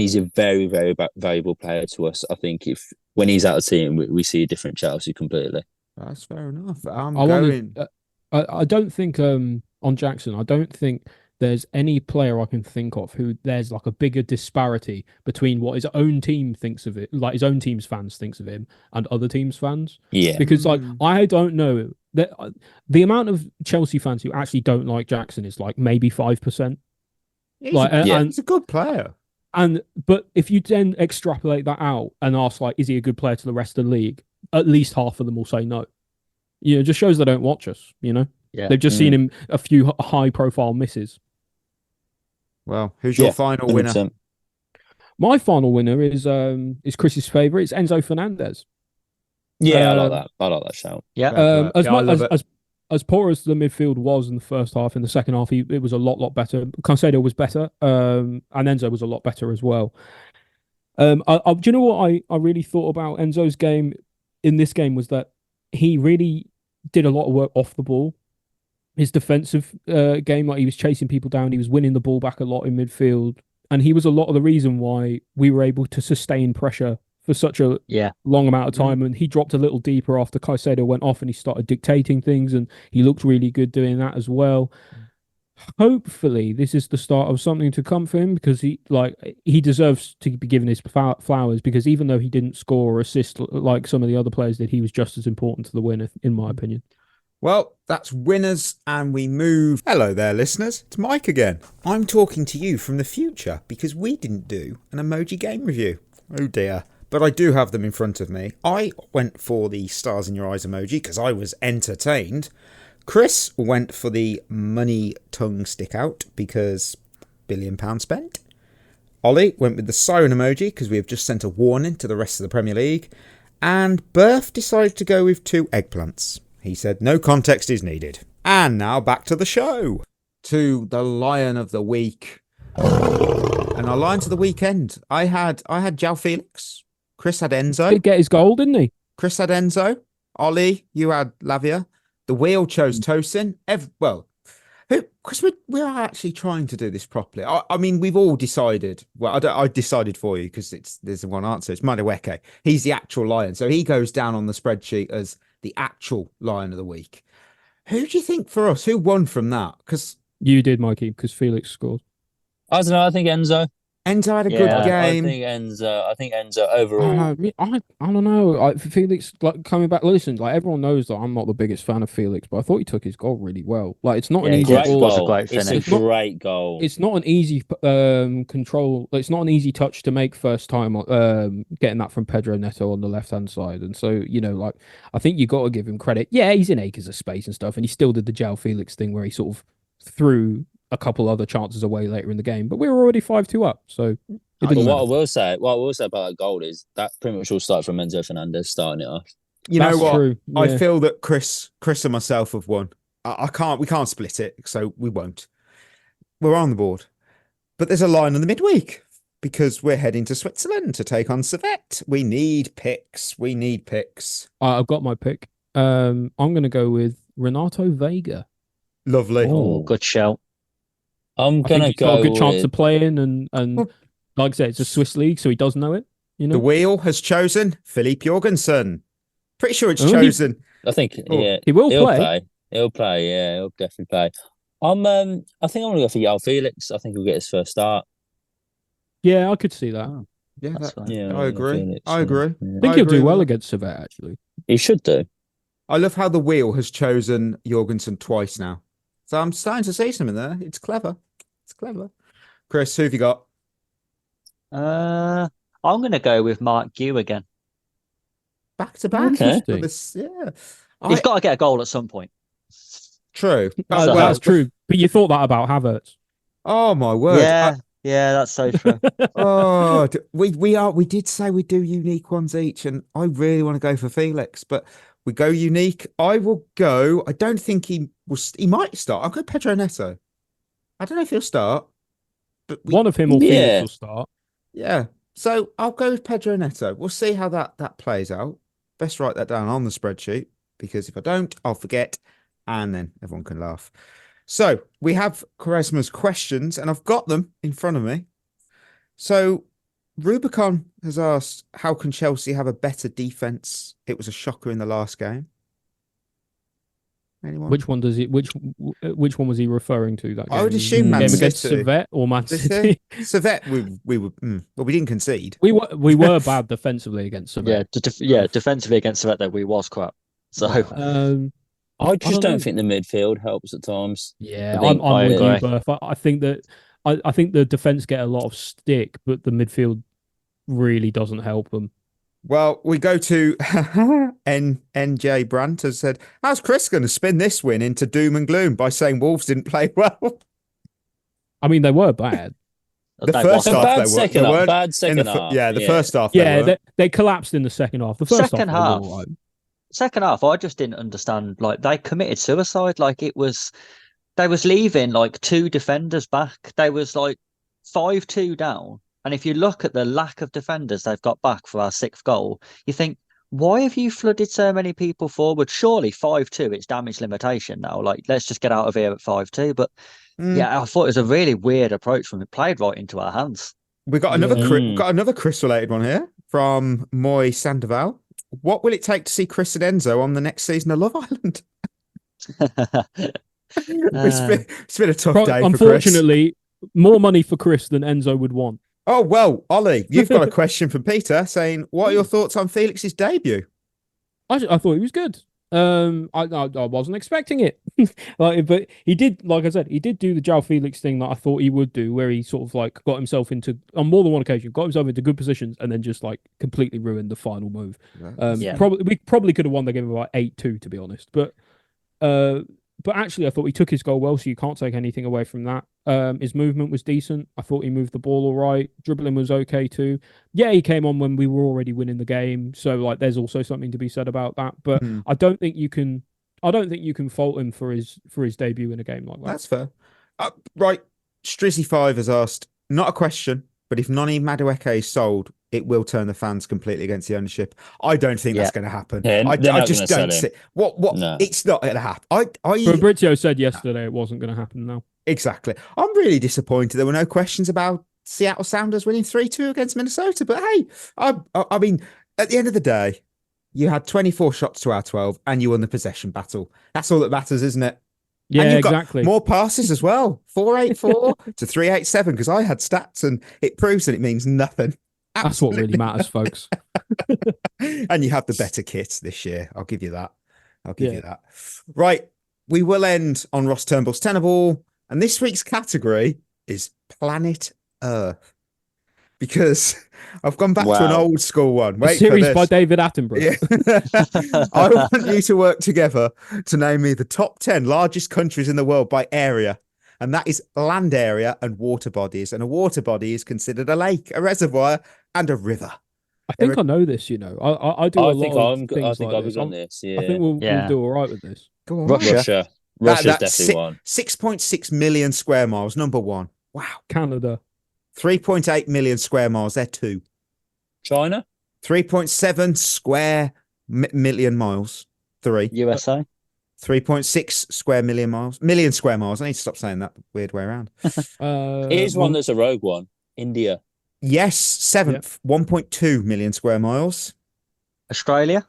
he's a very, very valuable player to us. I think if when he's out of team, we see a different Chelsea completely. That's fair enough. I don't think on Jackson, I don't think there's any player I can think of who there's like a bigger disparity between what his own team thinks of it, like his own team's fans thinks of him, and other teams' fans. Yeah. Because like I don't know that the amount of Chelsea fans who actually don't like Jackson is like maybe 5%. He's a good player. But if you then extrapolate that out and ask, like, is he a good player to the rest of the league? At least half of them will say no. It just shows they don't watch us, Yeah. They've just seen him a few high-profile misses. Well, who's your final 100%. Winner? My final winner is Chris's favourite. It's Enzo Fernandez. Yeah, I like that. I like that shout. Yeah. As poor as the midfield was in the first half, in the second half, it was a lot better. Caicedo was better, and Enzo was a lot better as well. Do you know what I really thought about Enzo's game in this game was that he really did a lot of work off the ball. His defensive game, like he was chasing people down, he was winning the ball back a lot in midfield, and he was a lot of the reason why we were able to sustain pressure for such a long amount of time. And he dropped a little deeper after Caicedo went off and he started dictating things, and he looked really good doing that as well. Hopefully this is the start of something to come for him, because he deserves to be given his flowers, because even though he didn't score or assist like some of the other players did, he was just as important to the win, in my opinion. Well, that's winners, and we move. Hello there, listeners. It's Mike again. I'm talking to you from the future because we didn't do an emoji game review. Oh dear. But I do have them in front of me. I went for the stars in your eyes emoji because I was entertained. Chris went for the money tongue stick out because £1 billion spent. Ollie went with the siren emoji because we have just sent a warning to the rest of the Premier League. And Berth decided to go with 2 eggplants. He said no context is needed. And now back to the show. To the Lion of the Week. And our Lions of the Weekend. I had João Felix. Chris had Enzo. Did get his goal, didn't he? Chris had Enzo. Ollie, you had Lavia. The Wheel chose Tosin. Chris, we are actually trying to do this properly. I mean, we've all decided. Well, I decided for you because there's one answer. It's Madueke. He's the actual Lion. So he goes down on the spreadsheet as the actual Lion of the Week. Who do you think for us? Who won from that? Because you did, Mikey, because Felix scored. I don't know. I think Enzo. Enzo had a good game. I think Enzo overall. I don't know. Felix, like coming back. Listen, like everyone knows that I'm not the biggest fan of Felix, but I thought he took his goal really well. Like it's not an easy goal. It's a great goal. It's not an easy control. It's not an easy touch to make first time. Getting that from Pedro Neto on the left hand side, and so I think you got to give him credit. Yeah, he's in acres of space and stuff, and he still did the João Felix thing where he sort of threw a couple other chances away later in the game, but we were already 5-2 up. So what I will say about that goal is that pretty much all started from Enzo Fernandez starting it off. You know what? True. Yeah. I feel that Chris and myself have won. We can't split it, so we won't. We're on the board, but there's a line in the midweek because we're heading to Switzerland to take on Servette. We need picks. I've got my pick. I'm going to go with Renato Vega. Lovely. Oh, good shout. I'm gonna go. Got a good chance of playing, and like I said, it's a Swiss league, so he does know it. The Wheel has chosen Philippe Jorgensen. Pretty sure it's chosen. I think he will play. He'll play. Yeah, he'll definitely play. I think I'm gonna go for João Felix. I think he'll get his first start. Yeah, I could see that. Oh, yeah, yeah, I agree. Felix, I agree. Yeah. I think he'll do well against Servette. Actually, he should do. I love how the Wheel has chosen Jorgensen twice now. So I'm starting to see something there. It's clever. Chris, who have you got? I'm going to go with Mark Gue again. Back to back. Okay. He's got to get a goal at some point. True. That's true. But you thought that about Havertz. Oh my word. Yeah, that's so true. We did say we'd do unique ones each, and I really want to go for Felix, but we go unique. I will go. I don't think he might start. I'll go Pedro Neto. I don't know if he'll start, but one of him or Felix will start. Yeah. So I'll go with Pedro Neto. We'll see how that plays out. Best write that down on the spreadsheet, because if I don't, I'll forget, and then everyone can laugh. So we have Quaresma's questions, and I've got them in front of me. So Rubicon has asked, how can Chelsea have a better defence? It was a shocker in the last game. Anyone? Which one does he? Which one was he referring to? That game? I would assume Man game against City. Servette or Man City. Servette, we were well, we didn't concede. We were bad defensively against Servette. Defensively against Servette, though we was crap. So I just don't think the midfield helps at times. Yeah, I I'm with agree. you, Berth. I think that I think the defense get a lot of stick, but the midfield really doesn't help them. Well, we go to NJ Brandt has said, how's Chris going to spin this win into doom and gloom by saying Wolves didn't play well? I mean, they were bad. The first half, bad they second were. half. Bad second half. Yeah, the first half. They collapsed in the second half. The first second half. half. They were all right. Second half, I just didn't understand. Like, they committed suicide. Like, they was leaving like 2 defenders back. They was like 5-2 down. And if you look at the lack of defenders they've got back for our 6th goal, you think, why have you flooded so many people forward? Surely 5-2, it's damage limitation now. Like, let's just get out of here at 5-2. But yeah, I thought it was a really weird approach from it. Played right into our hands. We got another Chris related one here from Moy Sandoval. What will it take to see Chris and Enzo on the next season of Love Island? It's been a tough day for Chris. Unfortunately, more money for Chris than Enzo would want. Oh, well, Ollie, you've got a question from Peter saying, what are your thoughts on Felix's debut? I thought he was good. I wasn't expecting it. But he did, like I said, he did do the João Felix thing that I thought he would do, where he sort of like got himself into, on more than one occasion, got himself into good positions and then just like completely ruined the final move. We probably could have won the game about 8-2, to be honest. But actually, I thought he took his goal well, so you can't take anything away from that. His movement was decent. I thought he moved the ball all right. Dribbling was okay too. Yeah, he came on when we were already winning the game, so like there's also something to be said about that. But I don't think you can fault him for his debut in a game like that. That's fair. Right, Strizzy5 has asked, not a question, but if Noni Madueke is sold, it will turn the fans completely against the ownership. I don't think that's going to happen. Yeah, I just don't see what. No. It's not going to happen. Fabrizio said yesterday it wasn't going to happen. No, exactly. I'm really disappointed. There were no questions about Seattle Sounders winning 3-2 against Minnesota. But hey, I mean, at the end of the day, you had 24 shots to our 12, and you won the possession battle. That's all that matters, isn't it? Yeah, and you've exactly. Got more passes as well, 484 to 387, because I had stats and it proves that it means nothing. That's what really matters, folks. And you have the better kit this year. I'll give you that. You that. Right. We will end on Ross Turnbull's Tenaball. And this week's category is Planet Earth. Because I've gone back to an old school one. Wait, a series by David Attenborough. Yeah. I want you to work together to name me the top 10 largest countries in the world by area. And that is land area and water bodies. And a water body is considered a lake, a reservoir, and a river. I think I know this, you know. I do a lot of things I think like I was on this, yeah. I think we'll do all right with this. Go on. Russia's definitely one. 6.6 million square miles, number 1. Wow. Canada. 3.8 million square miles, they're 2. China? 3.7 square million miles, 3. USA? 3.6 square million square miles. I need to stop saying that weird way around. Here's one that's a rogue one. India. Yes, 7th, 1.2 million square miles. Australia?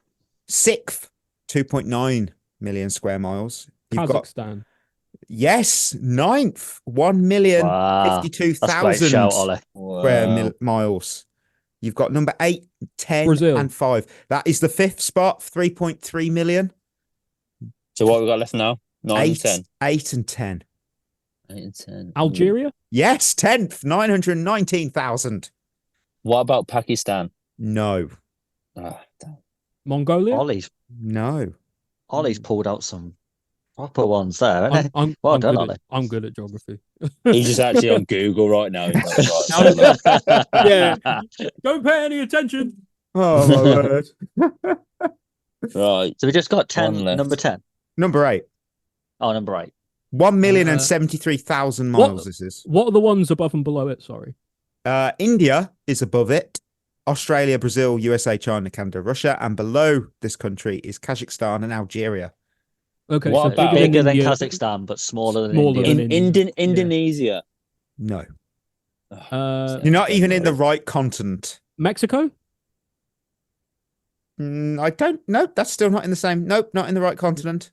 6th, 2.9 million square miles. You've Kazakhstan. Yes, 9th, 1,052,000 square miles. You've got number 8, 10, Brazil. And 5. That is the 5th spot, 3.3 million. So what have we got left now? 9 and 10. 8 and 10. 8 and 10. Algeria? Yes, 10th, 919,000. What about Pakistan? No. Mongolia? No. Ollie's pulled out some proper ones there, hasn't he? I'm good at geography. He's just actually on Google right now. Yeah. Don't pay any attention. Oh, my word. Right. So we just got 10, number 10. Number 8. Oh, number 8. 1,073,000 miles. This is. What are the ones above and below it? Sorry. India is above it. Australia, Brazil, USA, China, Canada, Russia, and below this country is Kazakhstan and Algeria. Okay, What so about- Bigger than India, Kazakhstan, but smaller than Smaller India. than India. Yeah. Indonesia. No, Uh, you're not even in the right continent. Mexico? I don't. Nope, that's still not in the same. Nope, not in the right continent.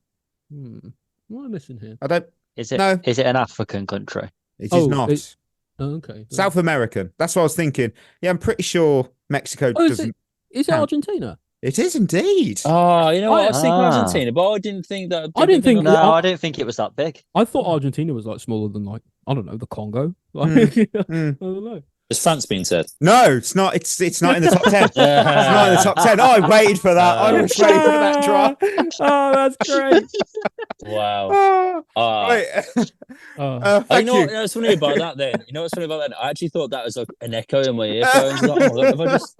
What am I missing here? I don't. Is it? No. Is it an African country? It is not. Oh, okay. South American. That's what I was thinking. Yeah, I'm pretty sure Mexico Oh, doesn't. Is it count. Argentina? It is indeed. Oh, you know what? I was thinking Ah. Argentina, but I didn't think that. I didn't think- No, I- I didn't think it was that big. I thought Argentina was like smaller than like, I don't know, the Congo. Like, I don't know. Has France been said? No, it's not. It's not in the top 10. It's not in the top 10. Oh, I waited for that. I was waiting for that drop. Oh, that's great. Wow. Right. You know what's funny about that then? You know what's funny about that? I actually thought that was like an echo in my earphones. Like, oh, have I just...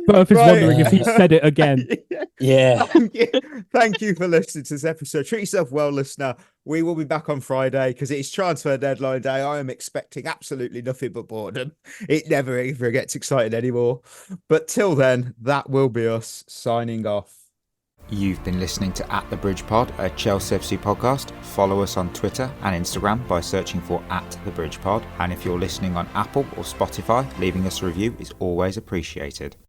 Burf is wondering if he said it again. Yeah. Thank you for listening to this episode. Treat yourself well, listener. We will be back on Friday because it's transfer deadline day. I am expecting absolutely nothing but boredom. It never ever gets exciting anymore. But till then, that will be us signing off. You've been listening to At The Bridge Pod, a Chelsea FC podcast. Follow us on Twitter and Instagram by searching for At The Bridge Pod. And if you're listening on Apple or Spotify, leaving us a review is always appreciated.